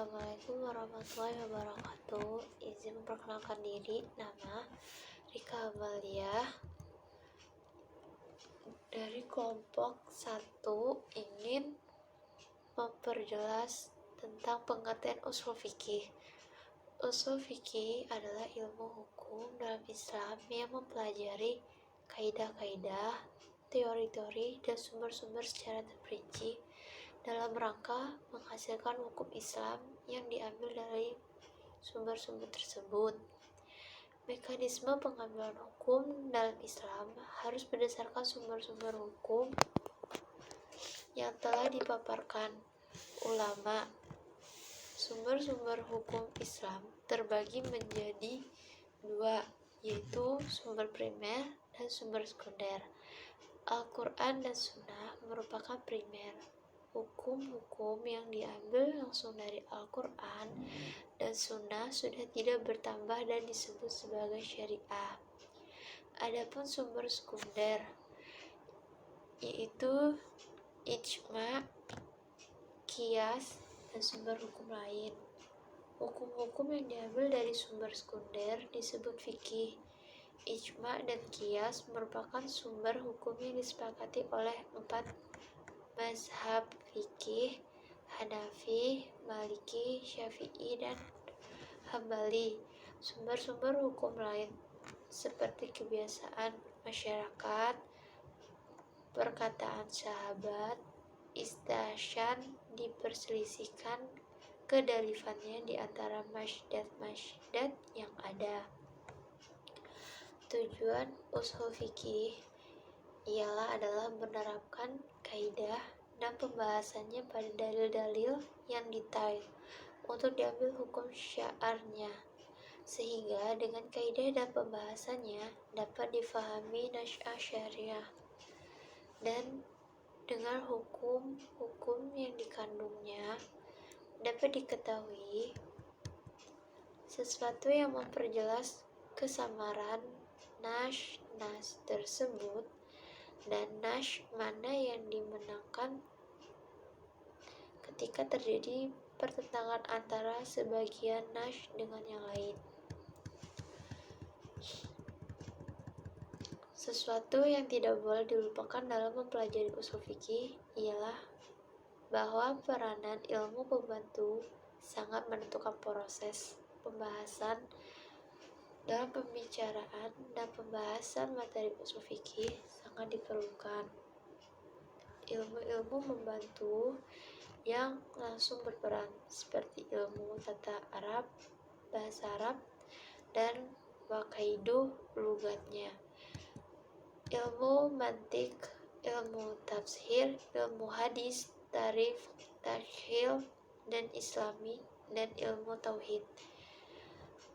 Assalamualaikum warahmatullahi wabarakatuh. Izin memperkenalkan diri, nama Rika Amalia dari kelompok 1 ingin memperjelas tentang pengertian ushul fikih. Ushul fikih adalah ilmu hukum dalam Islam yang mempelajari kaidah-kaidah, teori-teori, dan sumber-sumber secara terperinci dalam rangka menghasilkan hukum Islam yang diambil dari sumber-sumber tersebut. Mekanisme pengambilan hukum dalam Islam harus berdasarkan sumber-sumber hukum yang telah dipaparkan ulama. Sumber-sumber hukum Islam terbagi menjadi dua, yaitu sumber primer dan sumber sekunder. Al-Quran dan Sunnah merupakan primer. Hukum-hukum yang diambil langsung dari Al-Quran dan Sunnah sudah tidak bertambah dan disebut sebagai syariah. Adapun sumber sekunder yaitu ijma, qiyas, dan sumber hukum lain. Hukum-hukum yang diambil dari sumber sekunder disebut fikih. Ijma dan qiyas merupakan sumber hukum yang disepakati oleh 4 mazhab fikih: Hanafi, Maliki, Syafi'i, dan Hambali. Sumber-sumber hukum lain seperti kebiasaan masyarakat, perkataan sahabat, istihsan diperselisihkan kedalifannya di antara masydad yang ada. Tujuan ushul fikih adalah menerapkan kaidah dan pembahasannya pada dalil-dalil yang detail untuk diambil hukum syar'nya, sehingga dengan kaidah dan pembahasannya dapat difahami nasy'ah syariah dan dengan hukum-hukum yang dikandungnya dapat diketahui sesuatu yang memperjelas kesamaran nas tersebut dan nas mana yang dimenangkan ketika terjadi pertentangan antara sebagian nas dengan yang lain. Sesuatu yang tidak boleh dilupakan dalam mempelajari ushul fikih ialah bahwa peranan ilmu pembantu sangat menentukan proses pembahasan dalam pembicaraan dan pembahasan materi ushul fikih sangat diperlukan. Ilmu-ilmu membantu yang langsung berperan seperti ilmu tata Arab, bahasa Arab, dan wakaiduh lugatnya, ilmu mantik, ilmu tafsir, ilmu hadis, tarikh, tasyil, dan islami, dan ilmu tauhid.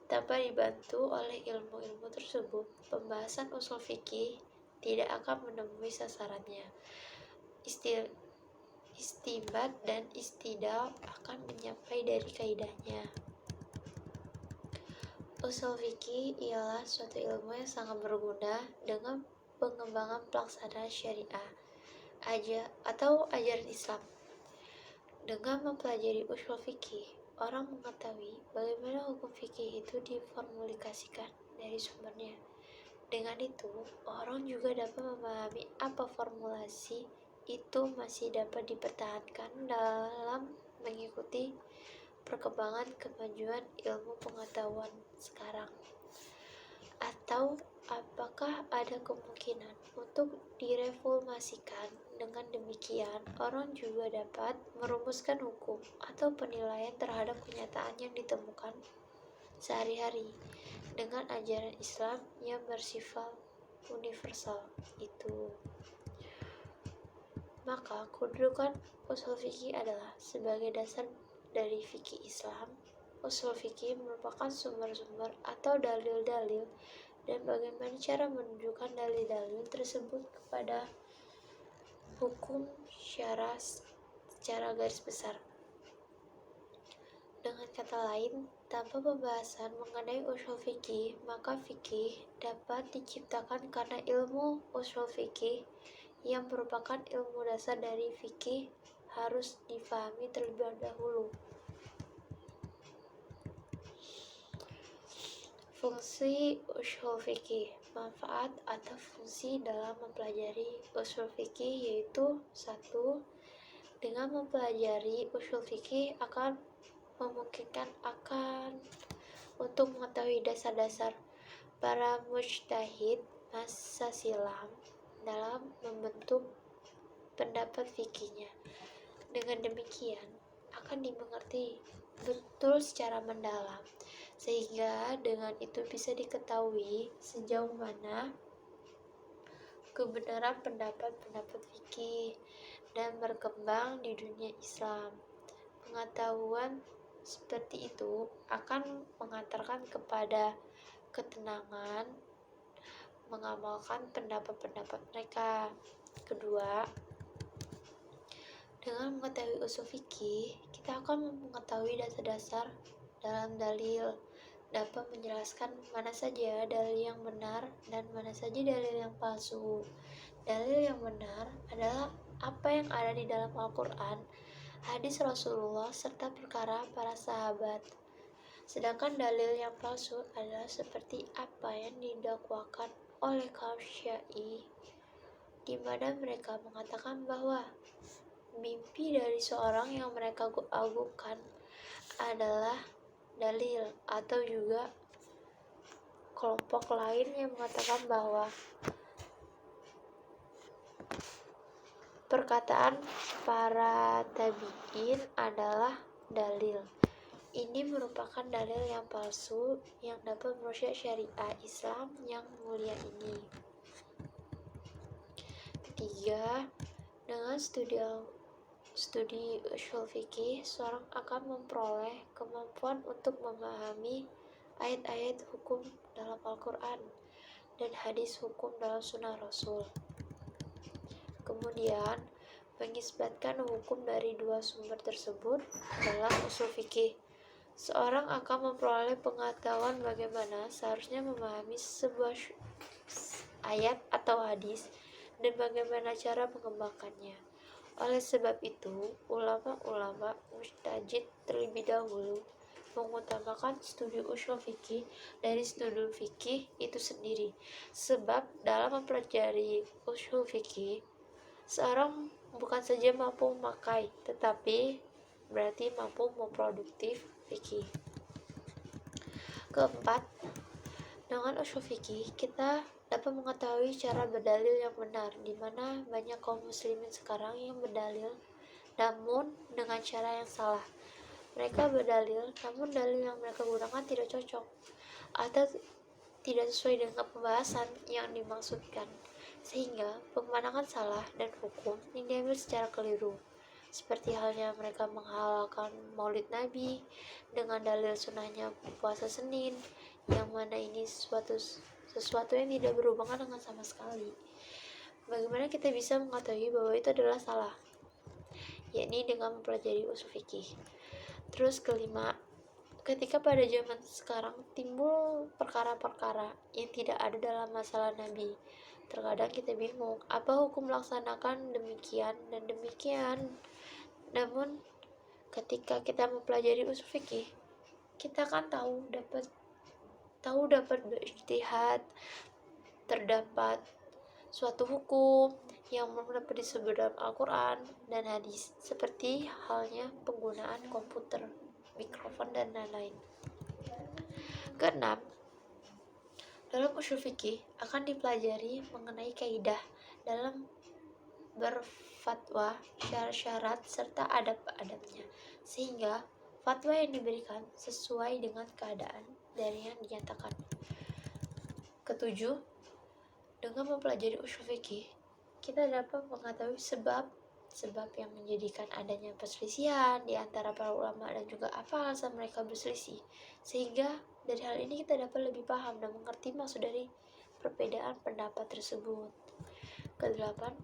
Tanpa dibantu oleh ilmu-ilmu tersebut, pembahasan ushul fikih tidak akan menemui sasarannya. Istinbat dan istidlal akan menyampai dari kaidahnya. Ushul fikih ialah suatu ilmu yang sangat berguna dengan pengembangan pelaksanaan syariah atau ajaran Islam. Dengan mempelajari ushul fikih, orang mengetahui bagaimana hukum fikih itu diformulasikan dari sumbernya. Dengan itu, orang juga dapat memahami apa formulasi itu masih dapat dipertahankan dalam mengikuti perkembangan kemajuan ilmu pengetahuan sekarang, atau apakah ada kemungkinan untuk direformasikan. Dengan demikian, orang juga dapat merumuskan hukum atau penilaian terhadap kenyataan yang ditemukan sehari-hari dengan ajaran Islam yang bersifat universal itu. Maka kedudukan ushul fikih adalah sebagai dasar dari fikih Islam. Ushul fikih merupakan sumber-sumber atau dalil-dalil dan bagaimana cara menunjukkan dalil-dalil tersebut kepada hukum syara secara garis besar. Dengan kata lain, tanpa pembahasan mengenai ushul fikih, maka fikih dapat diciptakan karena ilmu ushul fikih yang merupakan ilmu dasar dari fikih harus difahami terlebih dahulu. Fungsi ushul fikih, manfaat atau fungsi dalam mempelajari ushul fikih yaitu 1. Dengan mempelajari ushul fikih akan memungkinkan untuk mengetahui dasar-dasar para mujtahid masa silam dalam membentuk pendapat fikihnya. Dengan demikian akan dimengerti betul secara mendalam, sehingga dengan itu bisa diketahui sejauh mana kebenaran pendapat-pendapat fikih dan berkembang di dunia Islam. Pengetahuan seperti itu akan mengantarkan kepada ketenangan mengamalkan pendapat-pendapat mereka. Kedua, dengan mengetahui usul fikih, kita akan mengetahui dasar-dasar dalam dalil, dapat menjelaskan mana saja dalil yang benar dan mana saja dalil yang palsu. Dalil yang benar adalah apa yang ada di dalam Al-Quran, hadis Rasulullah, serta perkara para sahabat. Sedangkan dalil yang palsu adalah seperti apa yang didakwakan oleh kaum Syi'i, di mana mereka mengatakan bahwa mimpi dari seorang yang mereka agungkan adalah dalil, atau juga kelompok lain yang mengatakan bahwa perkataan para tabi'in adalah dalil. Ini merupakan dalil yang palsu yang dapat merusak syariat Islam yang mulia ini. Ketiga, dengan studi ushul fikih, seorang akan memperoleh kemampuan untuk memahami ayat-ayat hukum dalam Al-Quran dan hadis hukum dalam sunnah Rasul. Kemudian, mengisbatkan hukum dari dua sumber tersebut dalam ushul fikih. Seorang akan memperoleh pengetahuan bagaimana seharusnya memahami sebuah ayat atau hadis dan bagaimana cara mengembangkannya. Oleh sebab itu, ulama-ulama mujtahid terlebih dahulu mengutamakan studi ushul fikih dari studi fikih itu sendiri. Sebab dalam mempelajari ushul fikih, seorang bukan saja mampu memakai, tetapi berarti mampu memproduktif fikih. Keempat, dengan ushul fikih kita dapat mengetahui cara berdalil yang benar, di mana banyak kaum muslimin sekarang yang berdalil namun dengan cara yang salah. Mereka berdalil namun dalil yang mereka gunakan tidak cocok atau tidak sesuai dengan pembahasan yang dimaksudkan, sehingga pemandangan salah dan hukum yang diambil secara keliru. Seperti halnya mereka menghalalkan maulid Nabi dengan dalil sunnahnya puasa Senin, yang mana ini sesuatu yang tidak berhubungan dengan sama sekali. Bagaimana kita bisa mengetahui bahwa itu adalah salah? Yakni dengan mempelajari ushul fikih. Terus kelima, ketika pada zaman sekarang timbul perkara-perkara yang tidak ada dalam masalah Nabi, terkadang kita bingung apa hukum melaksanakan demikian dan demikian. Namun ketika kita mempelajari ushul fikih, kita kan dapat berijtihad, terdapat suatu hukum yang belum dapat disebut dalam Al-Quran dan hadis, seperti halnya penggunaan komputer, mikrofon, dan lain-lain. Keenam, dalam ushul fikih akan dipelajari mengenai kaidah dalam berfatwa, syarat-syarat, serta adab-adabnya, sehingga fatwa yang diberikan sesuai dengan keadaan dari yang dinyatakan. Ketujuh, dengan mempelajari ushul fikih, kita dapat mengetahui sebab yang menjadikan adanya perselisihan di antara para ulama dan juga apa alasan mereka berselisih, sehingga dari hal ini kita dapat lebih paham dan mengerti maksud dari perbedaan pendapat tersebut. Kedelapan,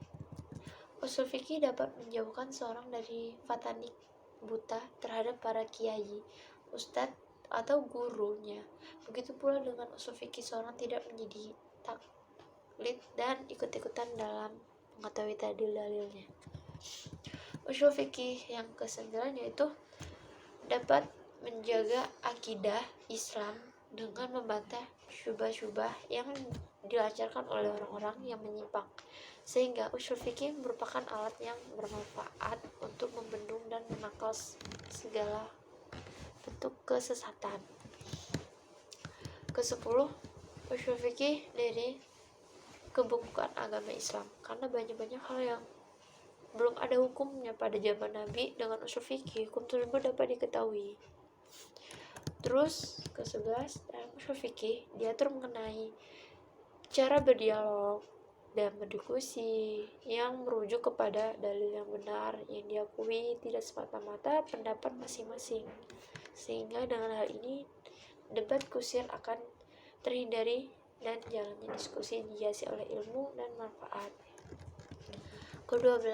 ushul fikih dapat menjauhkan seorang dari fanatik buta terhadap para kiai, ustadz, atau gurunya. Begitu pula dengan ushul fikih, seorang tidak menjadi taklid dan ikut-ikutan dalam mengetahui dalil-dalilnya. Ushul fikih yang ke-9 yaitu dapat menjaga akidah Islam dengan membantah syubah-syubah yang dilancarkan oleh orang-orang yang menyimpang, sehingga usul fikih merupakan alat yang bermanfaat untuk membendung dan menangkal segala bentuk kesesatan. Ke-10, usul fikih dari kebukuan agama Islam, karena banyak hal yang belum ada hukumnya pada zaman Nabi. Dengan usul fikih, hukum tersebut dapat diketahui. Terus ke-11, dalam usul fikih diatur mengenai cara berdialog dan berdiskusi yang merujuk kepada dalil yang benar yang diakui, tidak semata-mata pendapat masing-masing. Sehingga dengan hal ini debat kusir akan terhindari dan jalannya diskusi dihiasi oleh ilmu dan manfaat. Ke-12,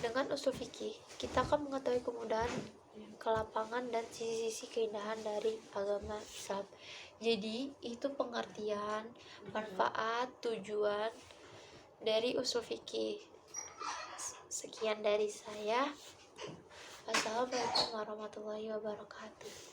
dengan usul fikih kita akan mengetahui kemudahan, kelapangan, dan sisi-sisi keindahan dari agama Islam. Jadi itu pengertian, manfaat, tujuan dari usul fikih. Sekian dari saya. Wassalamualaikum warahmatullahi wabarakatuh.